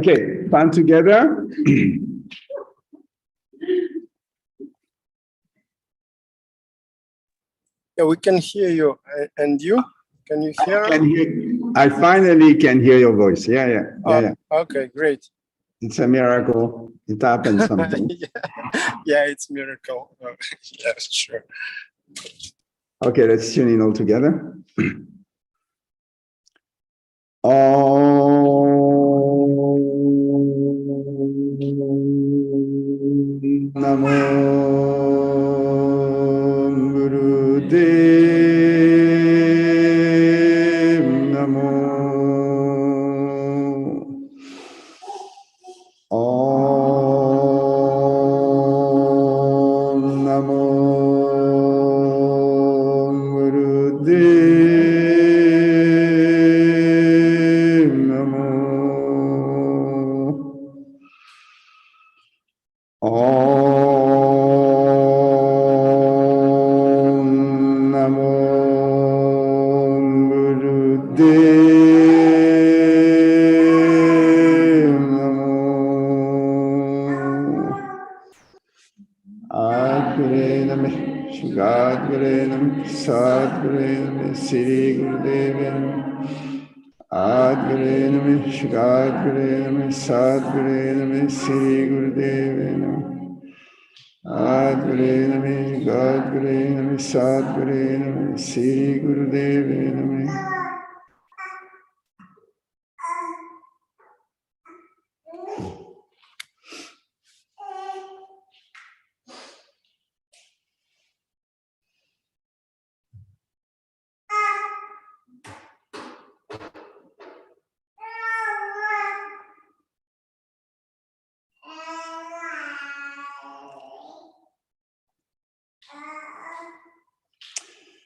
Okay, fun together. Yeah, we can hear you. And you? Can you hear? I finally can hear your voice. Yeah. Okay, great. It's a miracle. It happens sometimes. Yeah, it's a miracle. Yeah, sure. Okay, let's tune in all together. Namo Gurudev Namo Namo Gurudev Namo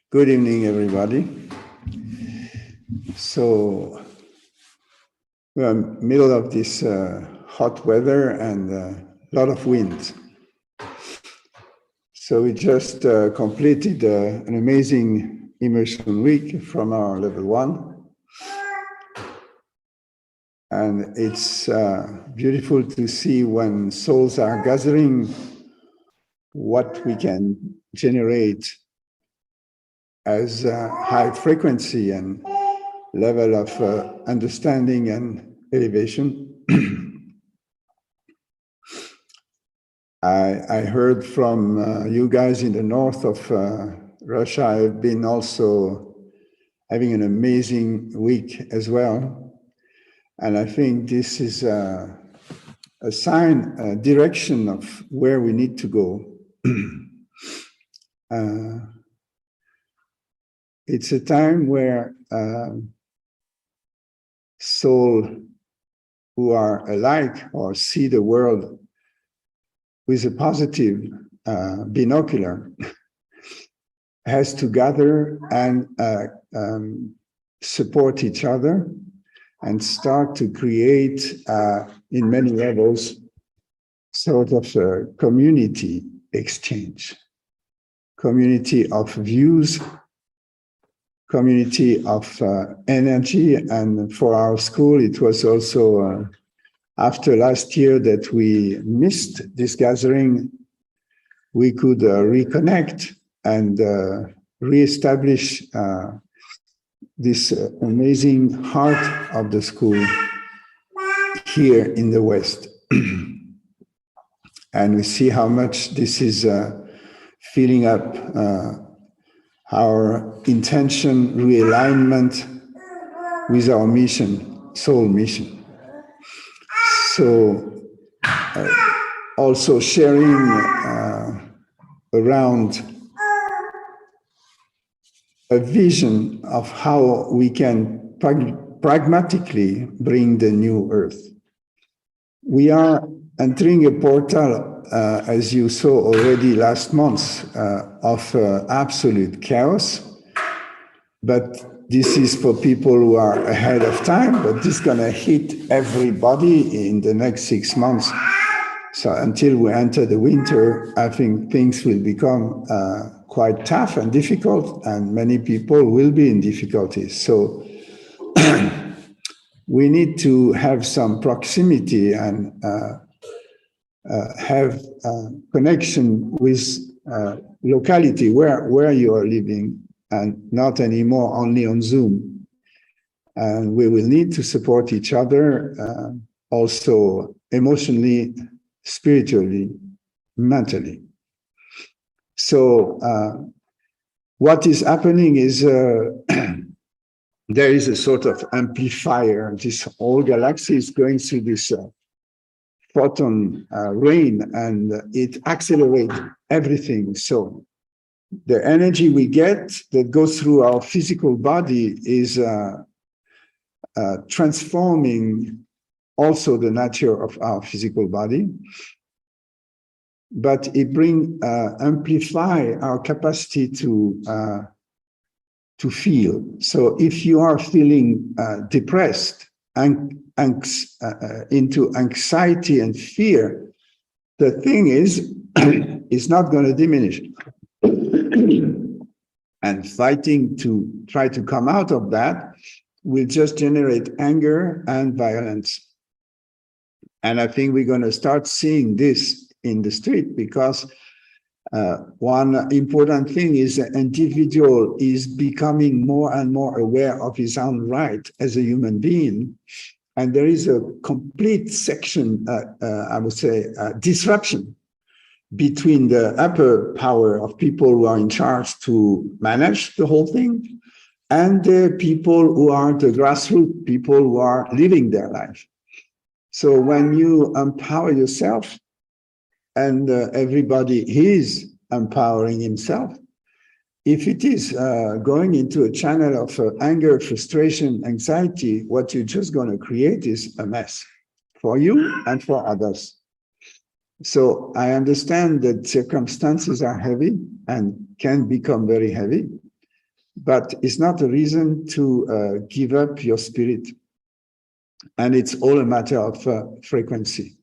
Good evening, everybody. So we're in the middle of this hot weather and a lot of wind. So we just completed an amazing immersion week from our level 1. And it's beautiful to see when souls are gathering what we can generate as a high frequency and level of understanding and elevation. I heard from you guys in the north of Russia. I've been also having an amazing week as well. And I think this is a sign, a direction of where we need to go. It's a time where souls who are alike or see the world with a positive binocular has to gather and support each other and start to create in many levels sort of a community exchange, community of views, community of energy. And for our school, it was also after last year that we missed this gathering, we could reconnect and reestablish this amazing heart of the school here in the West. And we see how much this is filling up our intention, realignment with our mission, soul mission. So also sharing around a vision of how we can pragmatically bring the new earth. We are entering a portal, as you saw already last month, of absolute chaos. But this is for people who are ahead of time, but this is going to hit everybody in the next 6 months. So until we enter the winter, I think things will become quite tough and difficult, and many people will be in difficulties. So we need to have some proximity and have connection with locality where you are living, and not anymore only on Zoom. And we will need to support each other also emotionally, spiritually, mentally. So what is happening is there is a sort of amplifier. This whole galaxy is going through this photon rain, and it accelerates everything. So the energy we get that goes through our physical body is transforming also the nature of our physical body, but it amplify our capacity to feel. So if you are feeling depressed and into anxiety and fear, the thing is, it's not going to diminish. And fighting to try to come out of that will just generate anger and violence. And I think we're going to start seeing this in the street, because one important thing is the individual is becoming more and more aware of his own right as a human being. And there is a complete section, I would say, disruption between the upper power of people who are in charge to manage the whole thing and the people who are the grassroots people who are living their life. So when you empower yourself, and everybody is empowering himself, if it is going into a channel of anger, frustration, anxiety, what you're just going to create is a mess for you and for others. So I understand that circumstances are heavy and can become very heavy, but it's not a reason to give up your spirit. And it's all a matter of frequency.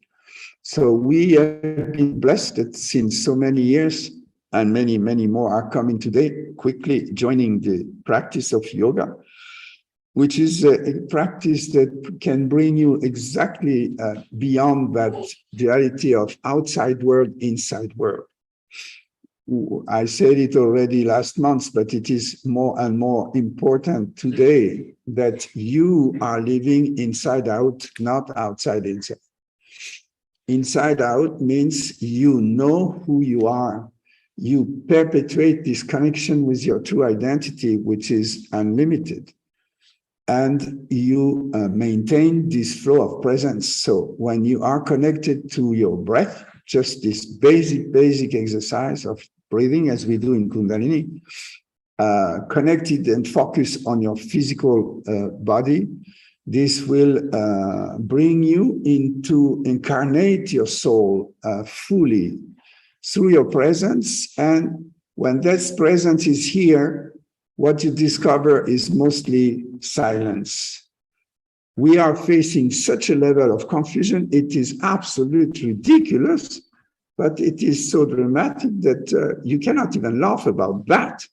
So we have been blessed that since so many years, and many, many more are coming today, quickly joining the practice of yoga, which is a practice that can bring you exactly beyond that duality of outside world, inside world. I said it already last month, but it is more and more important today that you are living inside out, not outside inside. Inside out means you know who you are. You perpetuate this connection with your true identity, which is unlimited. And you maintain this flow of presence. So when you are connected to your breath, just this basic exercise of breathing, as we do in Kundalini, connected and focused on your physical body, this will bring you into incarnate your soul fully through your presence. And when that presence is here, what you discover is mostly silence. We are facing such a level of confusion. It is absolutely ridiculous, but it is so dramatic that you cannot even laugh about that.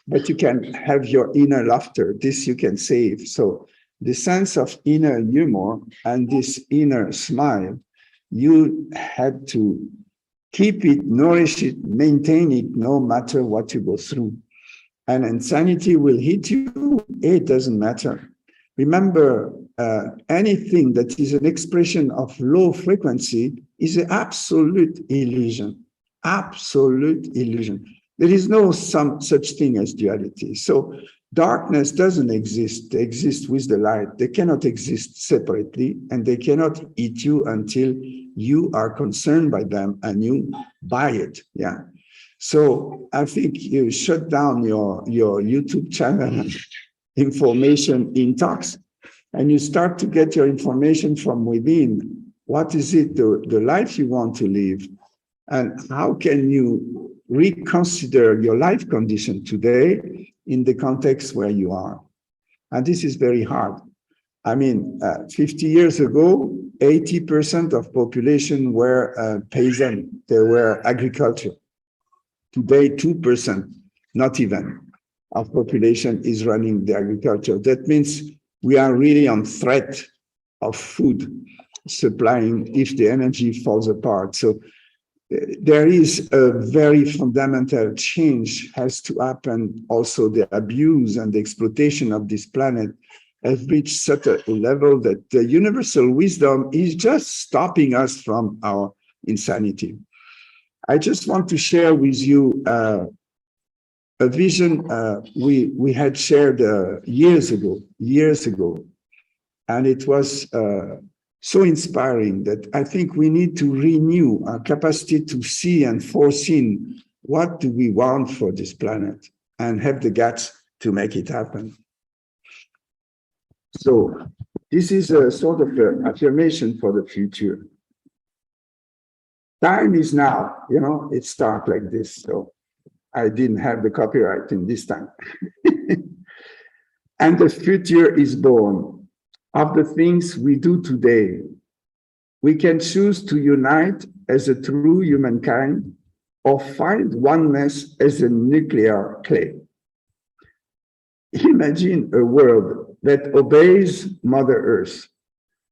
But you can have your inner laughter. This you can save. So the sense of inner humor and this inner smile, you had to keep it, nourish it, maintain it, no matter what you go through. And insanity will hit you, it doesn't matter. Remember, anything that is an expression of low frequency is an absolute illusion. Absolute illusion. There is no such thing as duality. So darkness doesn't exist. They exist with the light. They cannot exist separately, and they cannot eat you until you are concerned by them and you buy it. Yeah. So I think you shut down your YouTube channel, information intox, and you start to get your information from within. What is it, the life you want to live? And how can you reconsider your life condition today in the context where you are? And this is very hard. I mean, 50 years ago, 80% of population were peasant. They were agriculture. Today, 2%, not even, of population is running the agriculture. That means we are really on threat of food supplying if the energy falls apart. So there is a very fundamental change has to happen. Also, the abuse and the exploitation of this planet has reached such a level that the universal wisdom is just stopping us from our insanity. I just want to share with you a vision we had shared years ago, and it was so inspiring that I think we need to renew our capacity to see and foresee what do we want for this planet and have the guts to make it happen. So this is a sort of an affirmation for the future. Time is now, you know, it starts like this. So I didn't have the copyright in this time. And the future is born of the things we do today. We can choose to unite as a true humankind or find oneness as a nuclear clay. Imagine a world that obeys Mother Earth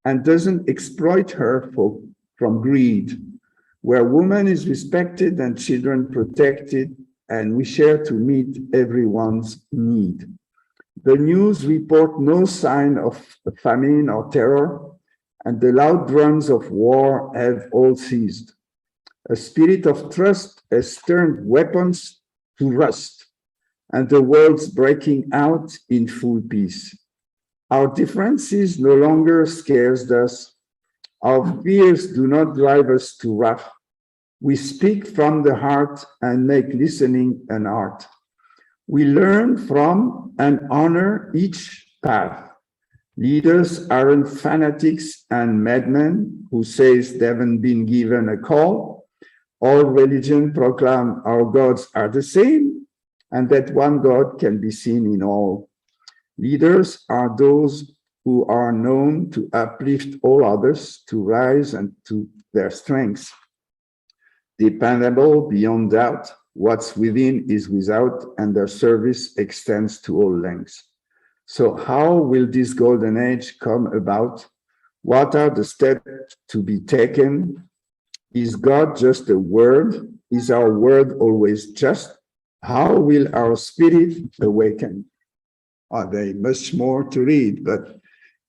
and doesn't exploit her from greed, where woman is respected and children protected, and we share to meet everyone's need. The news report no sign of famine or terror, and the loud drums of war have all ceased. A spirit of trust has turned weapons to rust, and the world's breaking out in full peace. Our differences no longer scares us. Our fears do not drive us to wrath. We speak from the heart and make listening an art. We learn from and honor each path. Leaders aren't fanatics and madmen who says they haven't been given a call. All religions proclaim our gods are the same and that one God can be seen in all. Leaders are those who are known to uplift all others, to rise and to their strengths. Dependable beyond doubt, what's within is without, and their service extends to all lengths. So how will this golden age come about? What are the steps to be taken? Is God just a word? Is our word always just? How will our spirit awaken? There is much more to read, but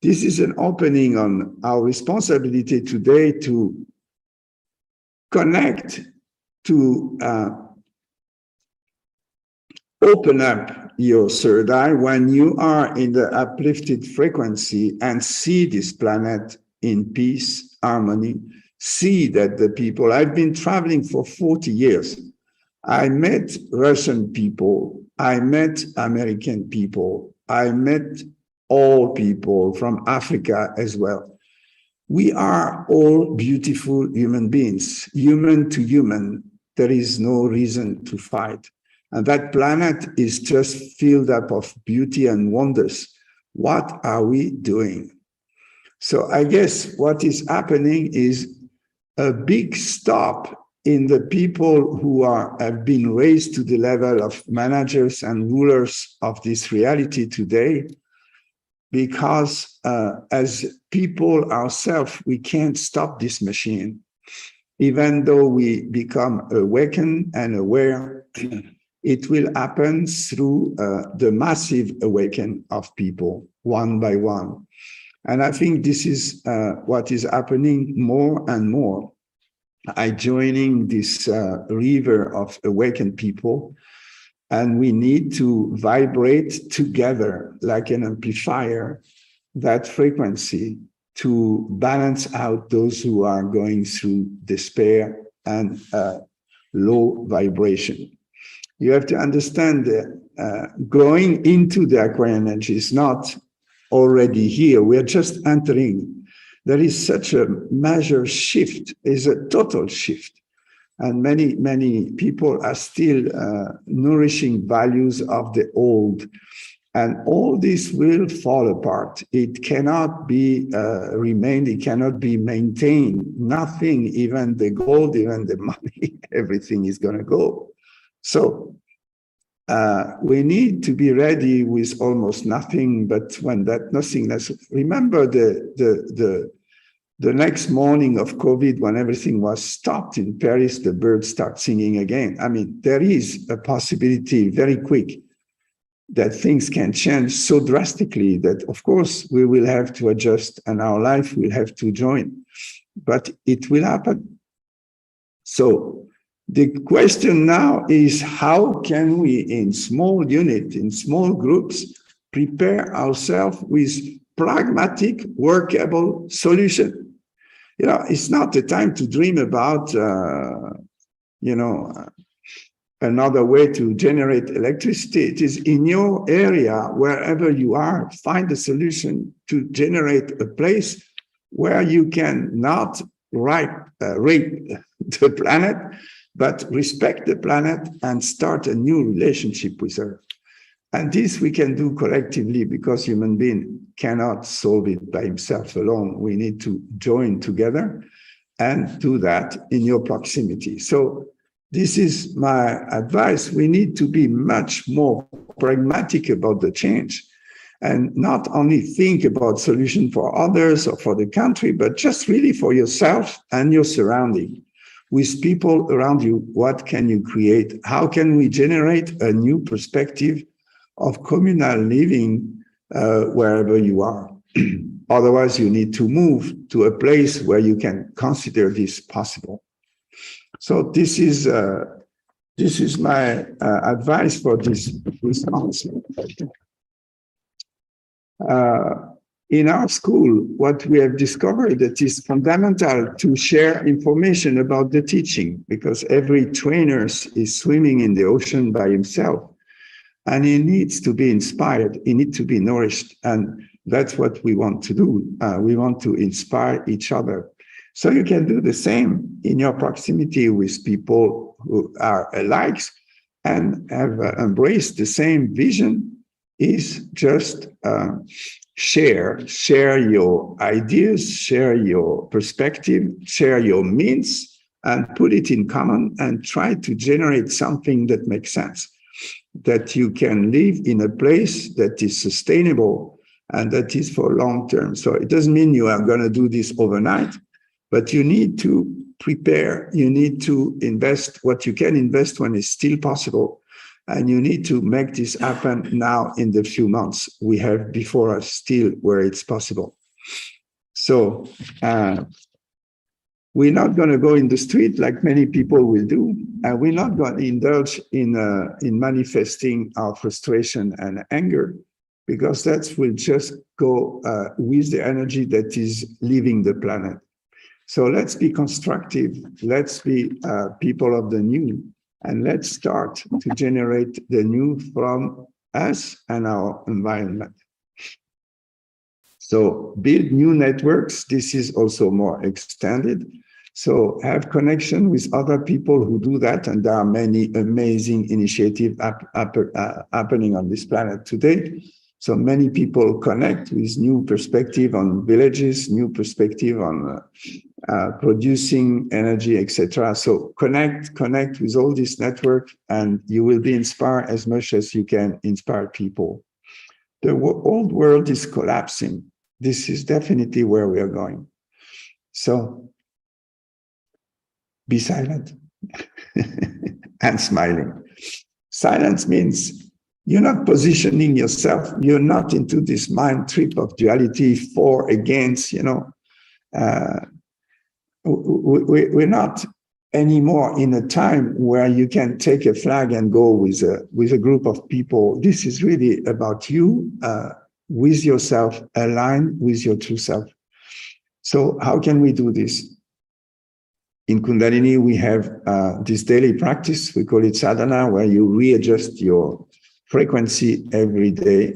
this is an opening on our responsibility today to connect, to open up your third eye when you are in the uplifted frequency and see this planet in peace, harmony. See that the people, I've been traveling for 40 years. I met Russian people, I met American people, I met all people from Africa as well. We are all beautiful human beings, human to human. There is no reason to fight. And that planet is just filled up of beauty and wonders. What are we doing? So I guess what is happening is a big stop in the people who have been raised to the level of managers and rulers of this reality today, because as people ourselves, we can't stop this machine. Even though we become awakened and aware, it will happen through the massive awakening of people, one by one. And I think this is what is happening more and more. I joining this river of awakened people, and we need to vibrate together like an amplifier, that frequency, to balance out those who are going through despair and low vibration. You have to understand that going into the Aquarian energy is not already here. We are just entering. There is such a major shift, is a total shift. And many people are still nourishing values of the old. And all this will fall apart. It cannot be remained, it cannot be maintained. Nothing, even the gold, even the money, everything is going to go. So we need to be ready with almost nothing, but when that nothingness, remember the next morning of COVID, when everything was stopped in Paris, the birds start singing again. I mean, there is a possibility very quick that things can change so drastically that, of course, we will have to adjust and our life will have to join, but it will happen. So the question now is, how can we, in small units, in small groups, prepare ourselves with pragmatic, workable solution? You know, it's not the time to dream about, another way to generate electricity. It is in your area, wherever you are, find a solution to generate a place where you can not rape the planet, but respect the planet and start a new relationship with her. And this we can do collectively, because human being cannot solve it by himself alone. We need to join together and do that in your proximity. So this is my advice. We need to be much more pragmatic about the change and not only think about solution for others or for the country, but just really for yourself and your surrounding. With people around you, what can you create? How can we generate a new perspective of communal living wherever you are? Otherwise, you need to move to a place where you can consider this possible. So this is my advice for this response. In our school, what we have discovered that is fundamental to share information about the teaching, because every trainer is swimming in the ocean by himself, and he needs to be inspired, he needs to be nourished, and that's what we want to do. We want to inspire each other. So you can do the same in your proximity with people who are alike and have embraced the same vision. Is just share your ideas, share your perspective, share your means, and put it in common and try to generate something that makes sense, that you can live in a place that is sustainable and that is for long term. So it doesn't mean you are going to do this overnight, but you need to prepare, you need to invest what you can invest when it's still possible. And you need to make this happen now in the few months we have before us, still where it's possible. So we're not going to go in the street like many people will do. We're not going to indulge in manifesting our frustration and anger, because that will just go with the energy that is leaving the planet. So let's be constructive. Let's be people of the new. And let's start to generate the new from us and our environment. So build new networks. This is also more extended. So have connection with other people who do that. And there are many amazing initiatives happening on this planet today. So many people connect with new perspective on villages, new perspective on producing energy, etc. So connect with all this network, and you will be inspired as much as you can inspire people. The old world is collapsing. This is definitely where we are going. So be silent and smiling. Silence means you're not positioning yourself. You're not into this mind trip of duality, for, against, we're not anymore in a time where you can take a flag and go with a group of people. This is really about you, with yourself, aligned with your true self. So how can we do this? In Kundalini, we have this daily practice. We call it sadhana, where you readjust your frequency every day.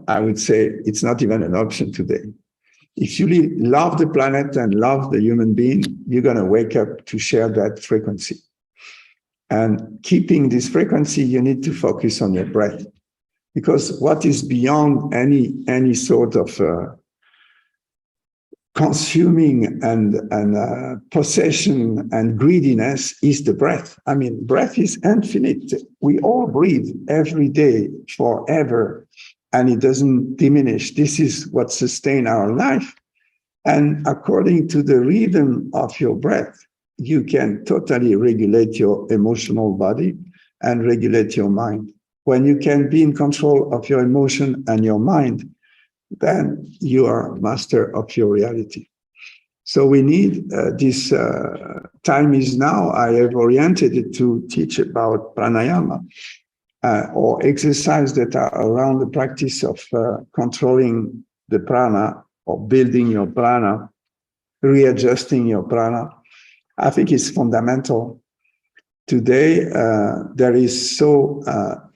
I would say it's not even an option today. If you really love the planet and love the human being, you're going to wake up to share that frequency. And keeping this frequency, you need to focus on your breath. Because what is beyond any sort of consuming and possession and greediness is the breath. I mean, breath is infinite. We all breathe every day forever, and it doesn't diminish. This is what sustains our life. And according to the rhythm of your breath, you can totally regulate your emotional body and regulate your mind. When you can be in control of your emotion and your mind, then you are master of your reality. So we need this time is now. I have oriented it to teach about pranayama or exercise that are around the practice of controlling the prana or building your prana, readjusting your prana. I think it's fundamental. Today, there is so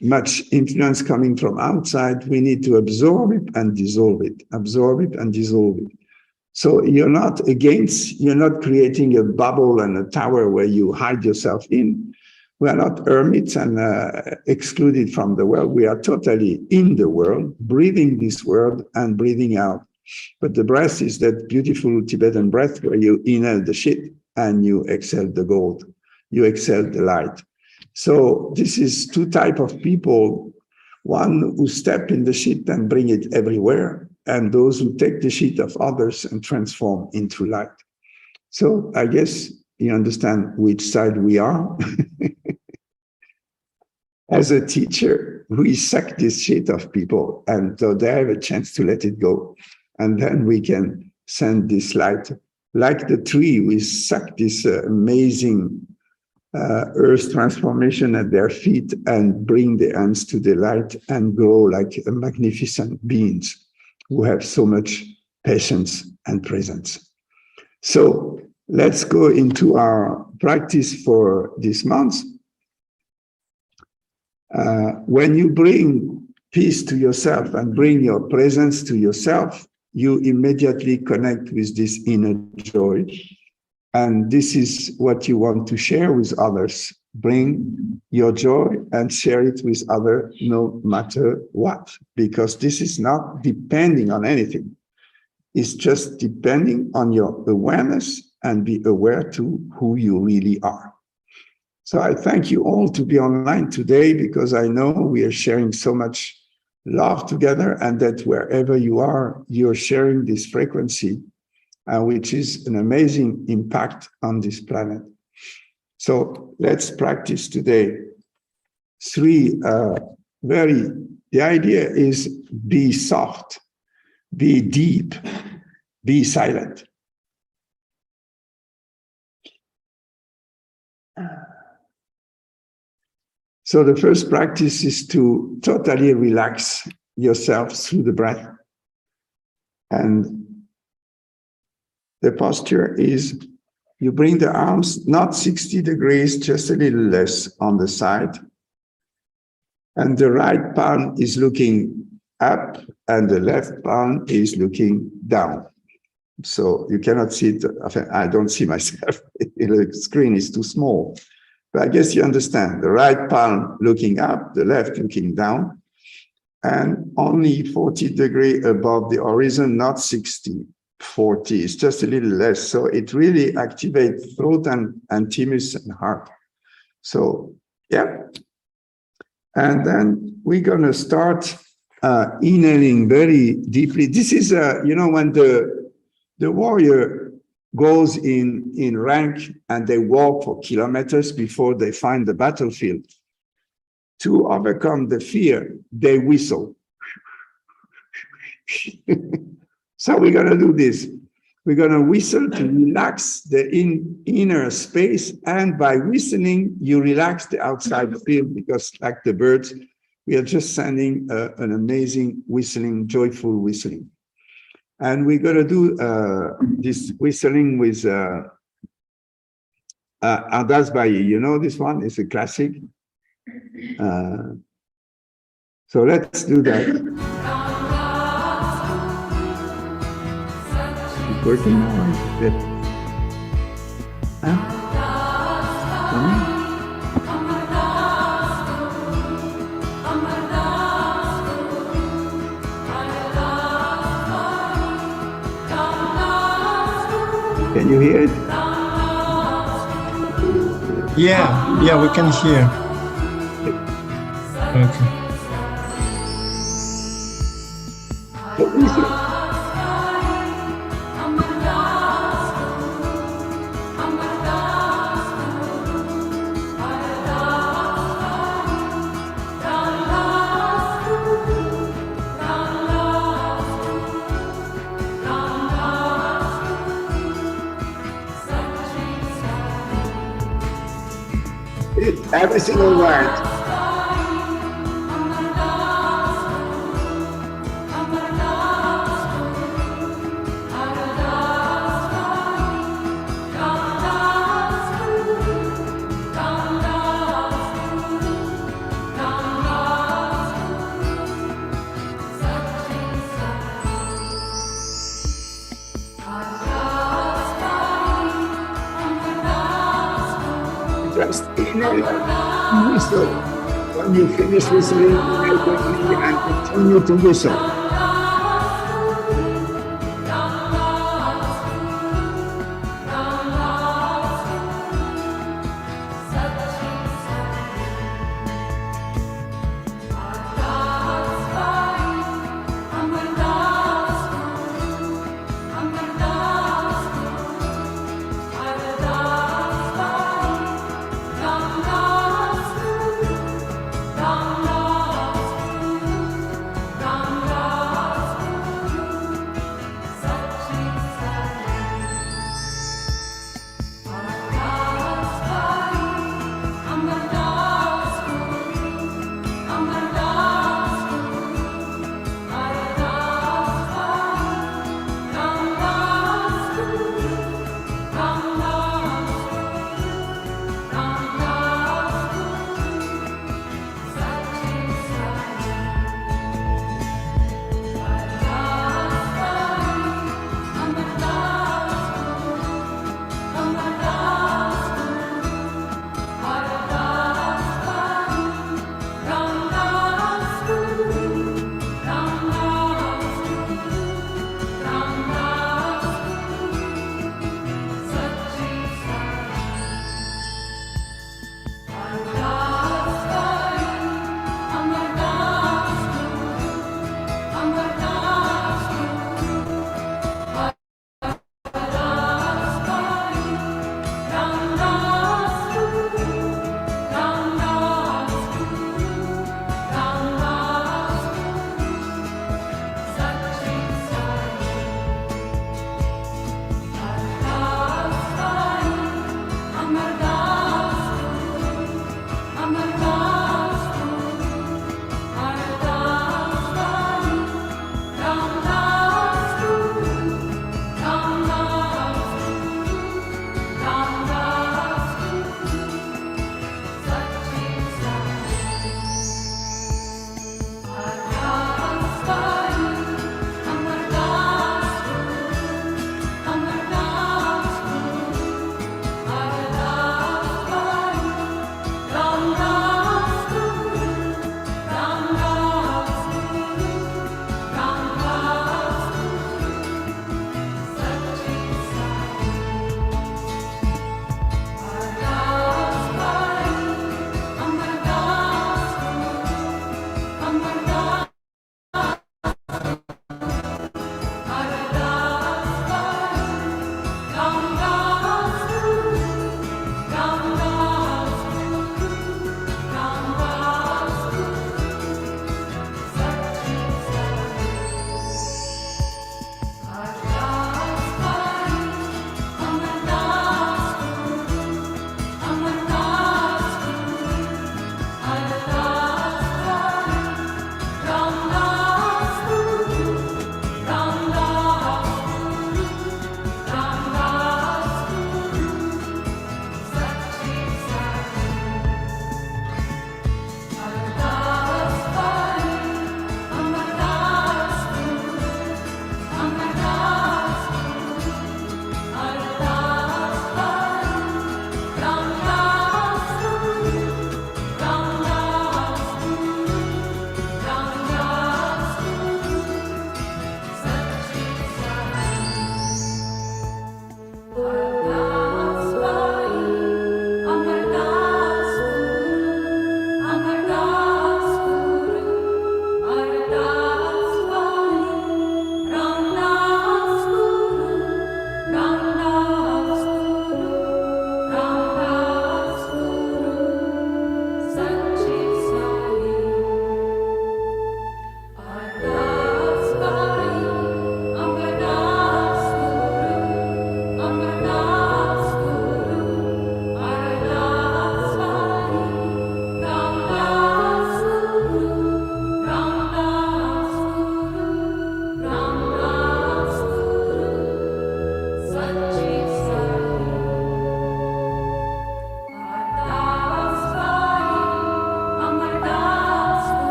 much influence coming from outside. We need to absorb it and dissolve it, absorb it and dissolve it. So you're not creating a bubble and a tower where you hide yourself in. We are not hermits and excluded from the world. We are totally in the world, breathing this world and breathing out. But the breath is that beautiful Tibetan breath where you inhale the shit and you exhale the gold. You exhale the light. So this is two types of people. One who step in the shit and bring it everywhere, and those who take the shit of others and transform into light. So I guess you understand which side we are. As a teacher, we suck this shit of people, and so they have a chance to let it go. And then we can send this light. Like the tree, we suck this amazing earth transformation at their feet and bring the ants to the light and grow like magnificent beings who have so much patience and presence. So let's go into our practice for this month. When you bring peace to yourself and bring your presence to yourself, you immediately connect with this inner joy. And this is what you want to share with others. Bring your joy and share it with others no matter what, because this is not depending on anything. It's just depending on your awareness and be aware to who you really are. So I thank you all to be online today, because I know we are sharing so much love together, and that wherever you are, you're sharing this frequency, which is an amazing impact on this planet. So let's practice today. The idea is be soft, be deep, be silent. So the first practice is to totally relax yourself through the breath. And the posture is you bring the arms not 60 degrees, just a little less on the side. And the right palm is looking up and the left palm is looking down. So you cannot see it. I don't see myself. The screen is too small. But I guess you understand. The right palm looking up, the left looking down, and only 40 degrees above the horizon, not 60. 40 is just a little less. So it really activates throat and thymus and heart. So, yeah. And then we're going to start inhaling very deeply. This is, when the warrior goes in rank and they walk for kilometers before they find the battlefield. To overcome the fear, they whistle. So we're going to do this. We're going to whistle to relax the inner space. And by whistling, you relax the outside field, because like the birds, we are just sending an amazing whistling, joyful whistling. And we're going to do this whistling with Ardas Bayi. You know this one? It's a classic. So let's do that. Working now, good. Can you hear it? Yeah, we can hear. Okay. What is it? Every single word. Just inner whistle. When you finish whistling, quickly and continue to whistle.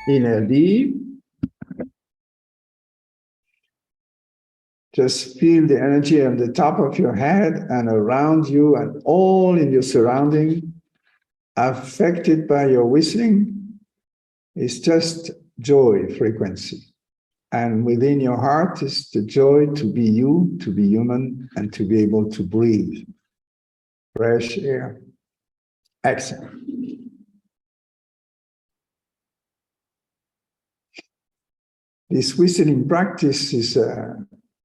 Inhale deep. Just feel the energy on the top of your head and around you and all in your surrounding, affected by your whistling. It's just joy frequency. And within your heart is the joy to be you, to be human, and to be able to breathe. Fresh air. Exhale. This whistling practice is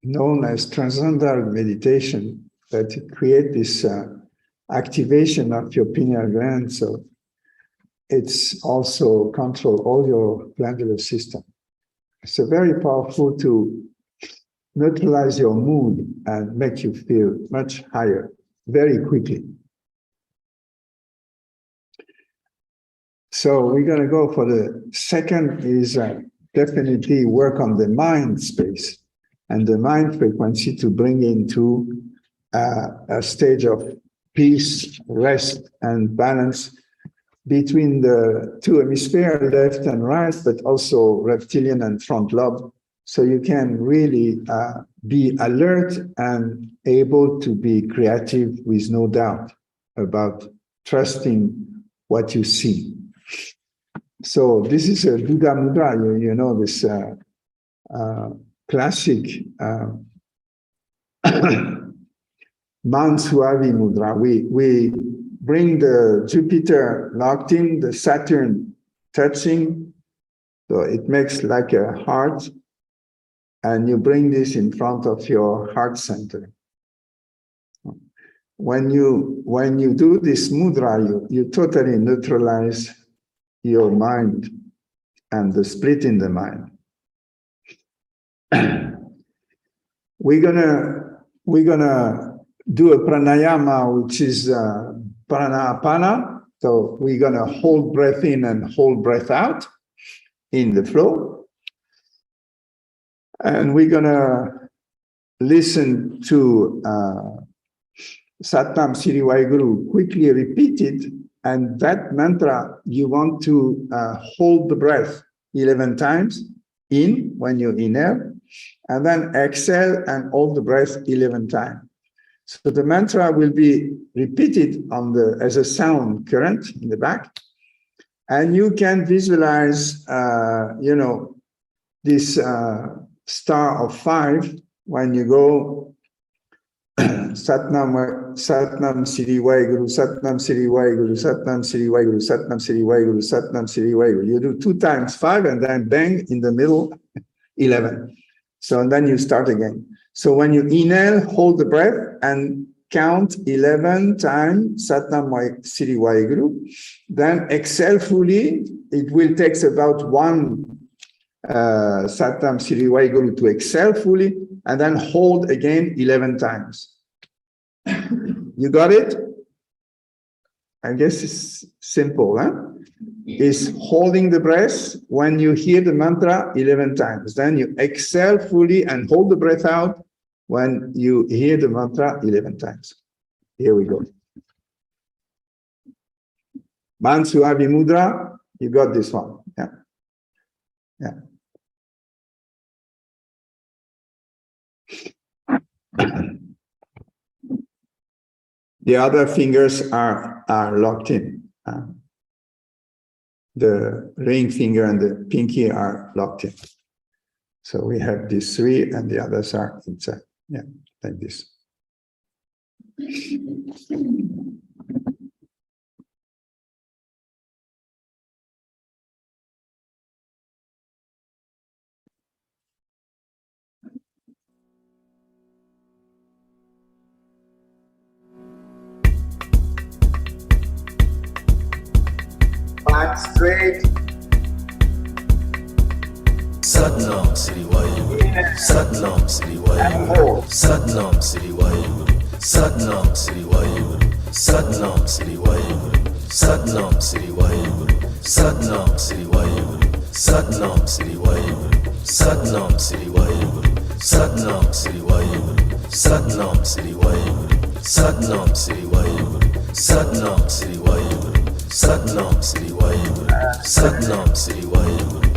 known as transcendental meditation, that create this activation of your pineal gland. So it's also control all your glandular system. It's very powerful to neutralize your mood and make you feel much higher very quickly. So we're going to go for the second is definitely work on the mind space and the mind frequency to bring into a stage of peace, rest, and balance between the two hemispheres, left and right, but also reptilian and front lobe. So you can really be alert and able to be creative with no doubt about trusting what you see. So this is a Buddha Mudra, you know, this classic Mansuavi Mudra. We bring the Jupiter locked in, the Saturn touching, so it makes like a heart, and you bring this in front of your heart center. When you do this mudra, you totally neutralize your mind and the split in the mind. We're gonna do a pranayama, which is pranapana. So we're gonna hold breath in and hold breath out in the flow. And we're gonna listen to Satnam Sri Vaheguru quickly repeated. And that mantra, you want to hold the breath 11 times in when you inhale, and then exhale and hold the breath 11 times. So the mantra will be repeated as a sound current in the back. And you can visualize, this star of 5 when you go Satnam Sri Vaheguru, Satnam Sri Vaheguru, Satnam Sri Vaheguru, Satnam Sri Vaheguru, Satnam Sri Vaheguru. You do 2 times 5 and then bang in the middle, 11. So and then you start again. So when you inhale, hold the breath and count 11 times Satnam Sri Vaheguru. Then exhale fully. It will take about 1 Satnam Sri Vaheguru to exhale fully, and then hold again 11 times. You got it? I guess it's simple, huh? It's holding the breath when you hear the mantra 11 times. Then you exhale fully and hold the breath out when you hear the mantra 11 times. Here we go. Mansuavi Mudra, you got this one. Yeah. Yeah. The other fingers are locked in. The ring finger and the pinky are locked in. So we have these 3 and the others are inside. Yeah, like this. Back straight. Satnam Sri Vaheguru, Satnam Sri Vaheguru, Satnam Sri Vaheguru, Satnam Sri Vaheguru, Satnam Sri Vaheguru, Satnam Sri Vaheguru, Satnam Sri Vaheguru, Satnam Sri Vaheguru, Satnam Sri Vaheguru, Satnam Sri Vaheguru, Satnam Sri Vaheguru, Satnam Sri Vaheguru, Satnam Sri Vaheguru, Satnam Sri Vaheguru, Satnam Sri Vaheguru,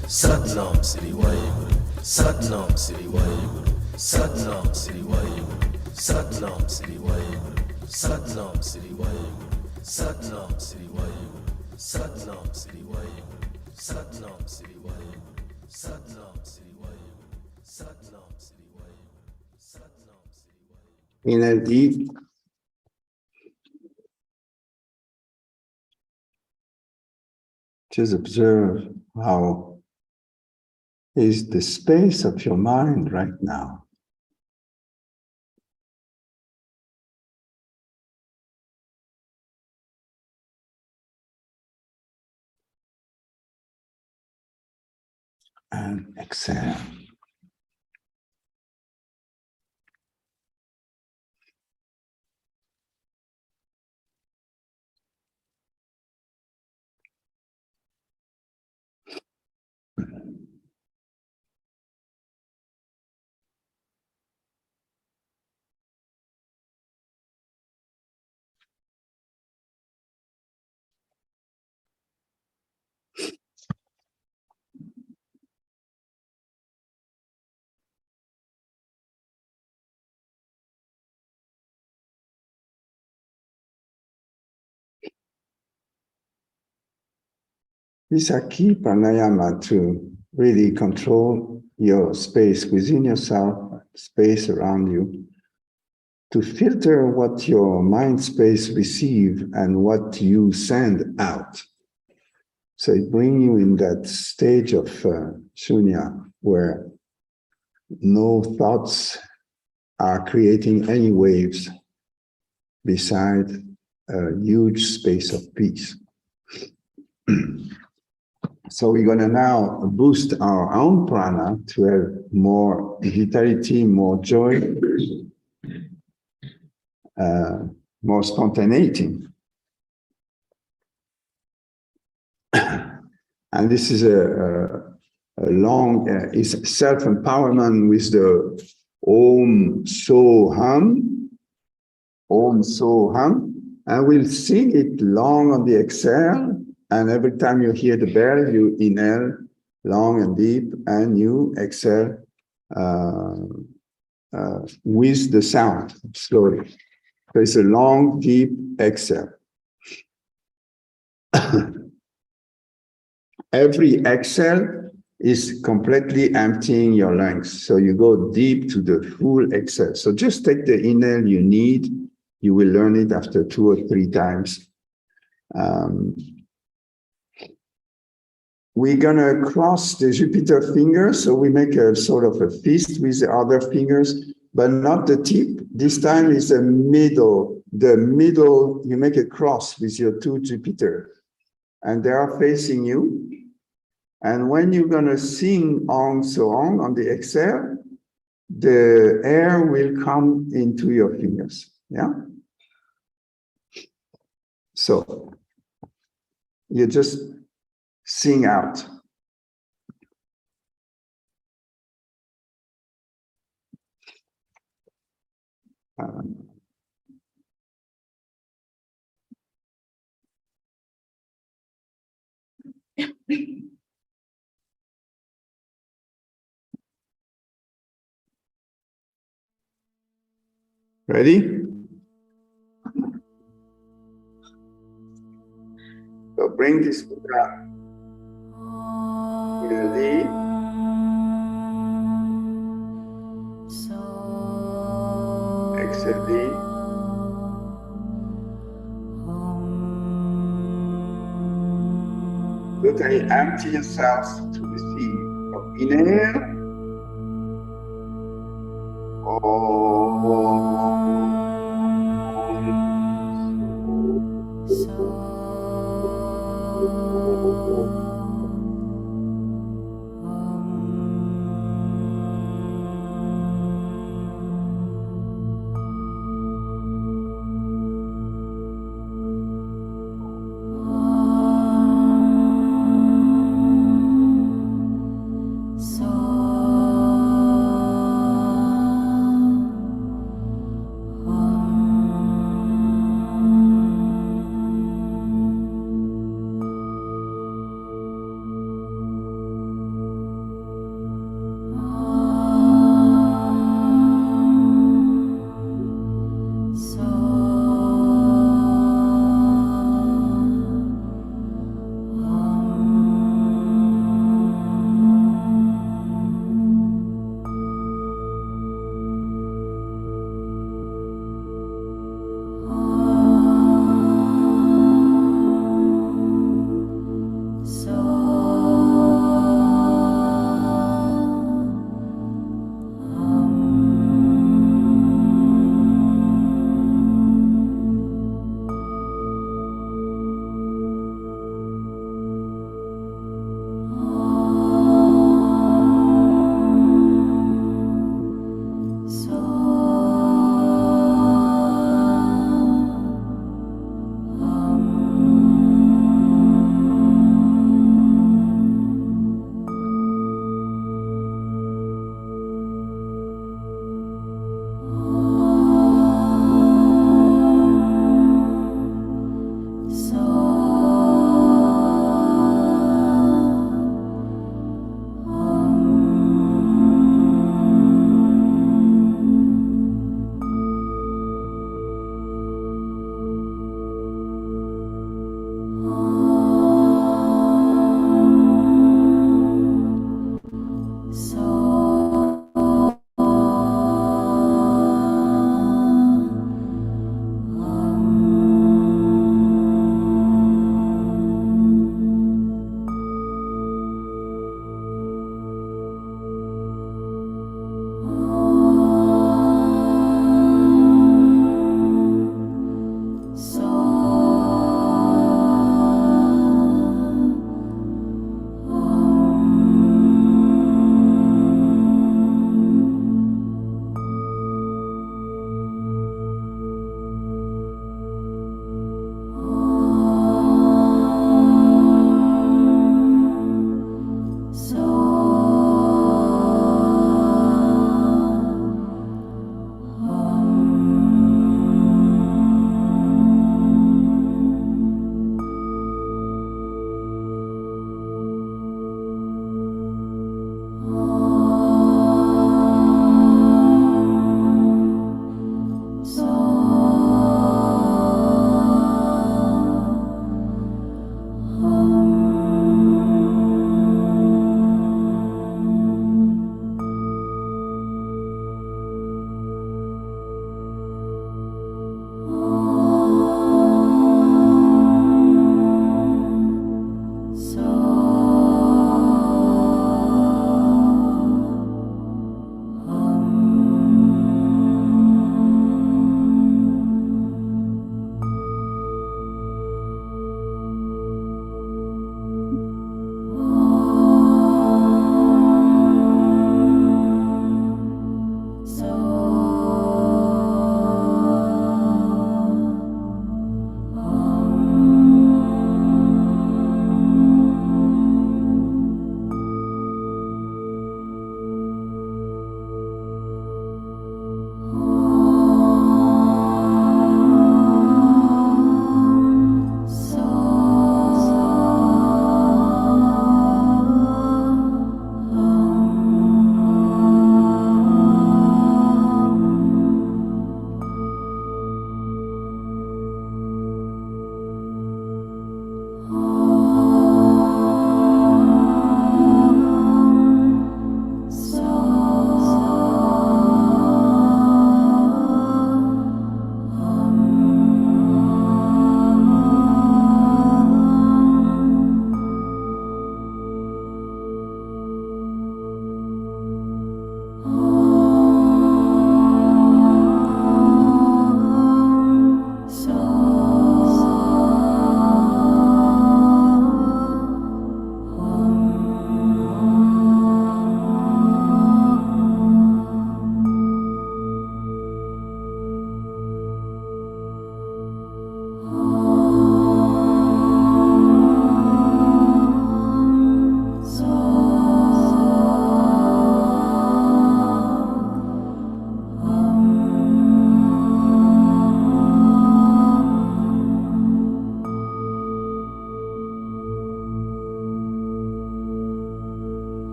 Satnam Sri Vaheguru, Satnam Sri Vaheguru, Satnam Sri Vaheguru, Satnam Sri Vaheguru, Satnam Sri Vaheguru, Satnam Sri Vaheguru, Satnam Sri Vaheguru, Satnam Sri Vaheguru, Satnam Sri Vaheguru, Satnam Sri Vaheguru, Satnam Sri Vaheguru. Inhale deep. Just observe how is the space of your mind right now. And exhale. These are key pranayama to really control your space within yourself, space around you, to filter what your mind space receive and what you send out. So it brings you in that stage of shunya where no thoughts are creating any waves beside a huge space of peace. So we're going to now boost our own prana to have more vitality, more joy, more spontaneity. And this is a long, is self-empowerment with the Om So Hum, Om So Hum, and we'll sing it long on the exhale. And every time you hear the bell, you inhale long and deep, and you exhale with the sound, slowly. So it's a long, deep exhale. Every exhale is completely emptying your lungs. So you go deep to the full exhale. So just take the inhale you need. You will learn it after 2 or 3 times. We're going to cross the Jupiter fingers, so we make a sort of a fist with the other fingers, but not the tip. This time is the middle. The middle, you make a cross with your 2 Jupiter, and they are facing you. And when you're going to sing Ong So Ong on the exhale, the air will come into your fingers. Yeah? So you just sing out. Ready? So bring this mudra in a D. Exhale D. Totally empty yourself to receive. So inhale.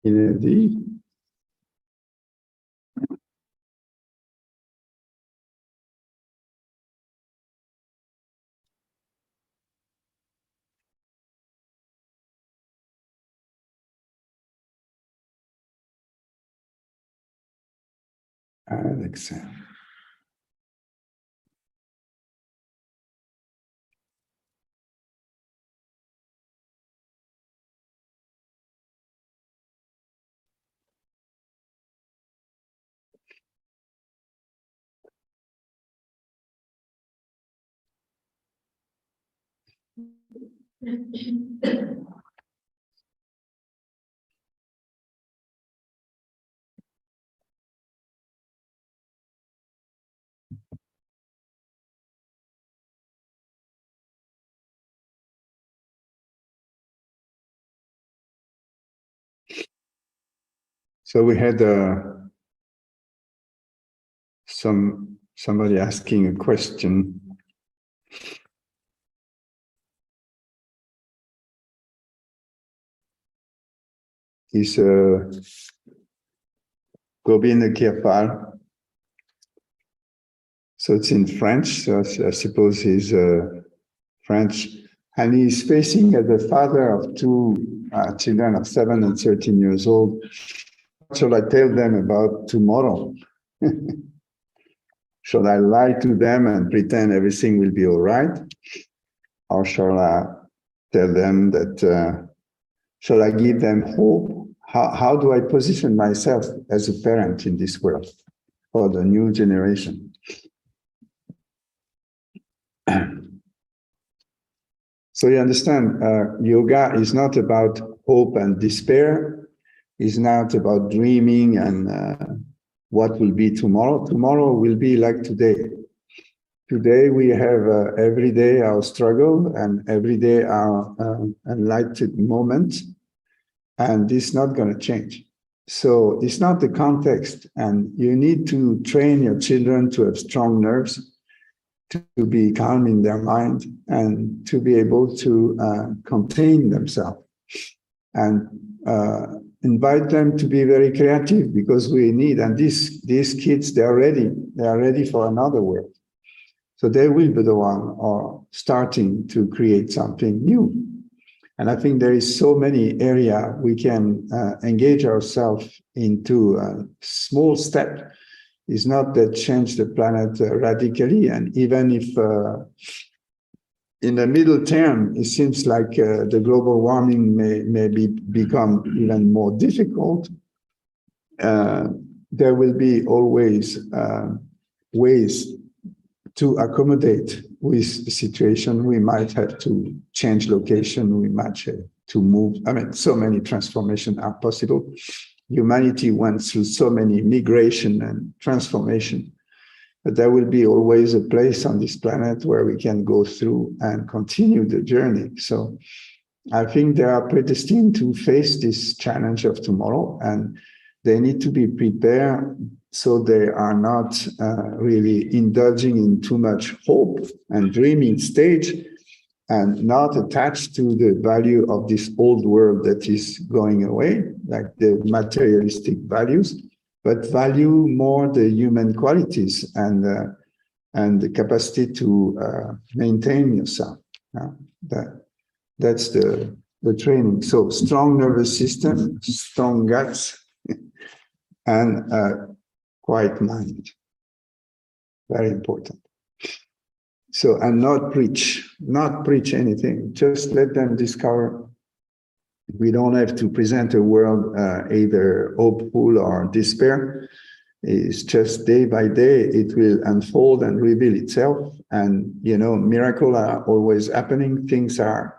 Inédit. Excellent. So we had somebody asking a question. Is Gobind Kirpal. So it's in French, so I suppose he's French. And he's facing as the father of two children of 7 and 13 years old. What shall I tell them about tomorrow? Shall I lie to them and pretend everything will be all right? Or shall I tell them that, shall I give them hope? How do I position myself as a parent in this world for the new generation? So you understand, yoga is not about hope and despair. It's not about dreaming and what will be tomorrow. Tomorrow will be like today. Today we have every day our struggle and every day our enlightened moment. And this is not going to change. So it's not the context. And you need to train your children to have strong nerves, to be calm in their mind, and to be able to contain themselves. And invite them to be very creative, because we need, and these kids, they are ready for another world. So they will be the one or starting to create something new. And I think there is so many areas we can engage ourselves into a small step. It's not that change the planet radically. And even if in the middle term, it seems like the global warming may become even more difficult, there will be always ways to accommodate with the situation. We might have to change location, we might have to move. I mean, so many transformations are possible. Humanity went through so many migration and transformation, but there will be always a place on this planet where we can go through and continue the journey. So I think they are predestined to face this challenge of tomorrow, and they need to be prepared so they are not really indulging in too much hope and dreaming stage, and not attached to the value of this old world that is going away, like the materialistic values, but value more the human qualities and the capacity to maintain yourself. That's the training. So strong nervous system, strong guts, and quiet mind. Very important. So, and not preach anything. Just let them discover. We don't have to present a world either hopeful or despair. It's just day by day, it will unfold and reveal itself. And, you know, miracles are always happening. Things are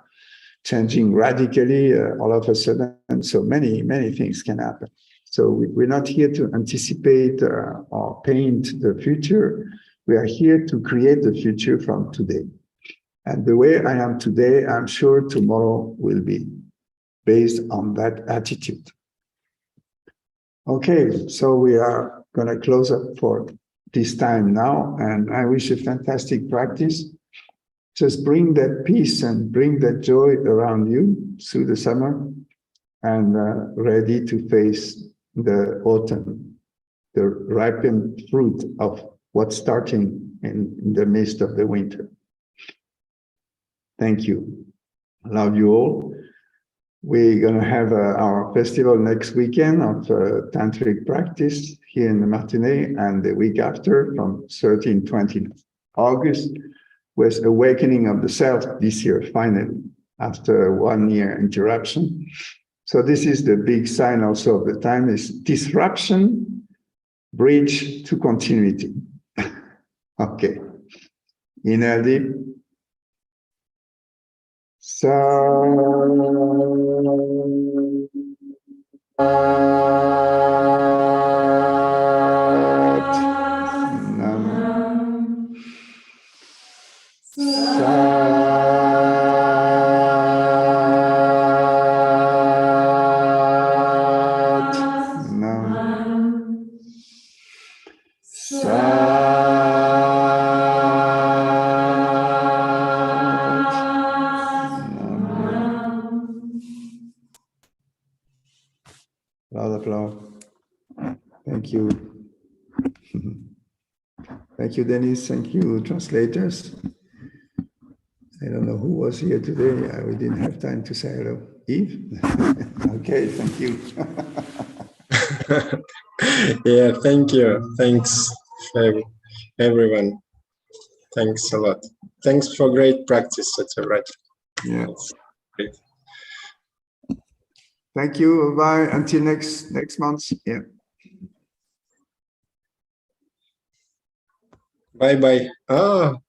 changing radically all of a sudden. And so many things can happen. So we're not here to anticipate or paint the future. We are here to create the future from today. And the way I am today, I'm sure tomorrow will be based on that attitude. Okay, so we are going to close up for this time now, and I wish a fantastic practice. Just bring that peace and bring that joy around you through the summer, and ready to face the autumn, the ripened fruit of what's starting in the midst of the winter. Thank you. Love you all. We're going to have our festival next weekend of tantric practice here in the matinee, and the week after from 13, 20 August with Awakening of the Self this year, finally, after 1 year interruption. So this is the big sign also of the time, is disruption, bridge to continuity. Okay. Inhale deep. Thank you. Thank you, Dennis. Thank you, translators. I don't know who was here today. We didn't have time to say hello. Eve? Okay, thank you. Yeah, thank you. Thanks, everyone. Thanks a lot. Thanks for great practice, Satyavrati. Yeah. Great. Thank you. Bye. Until next month. Yeah. Bye bye. Oh.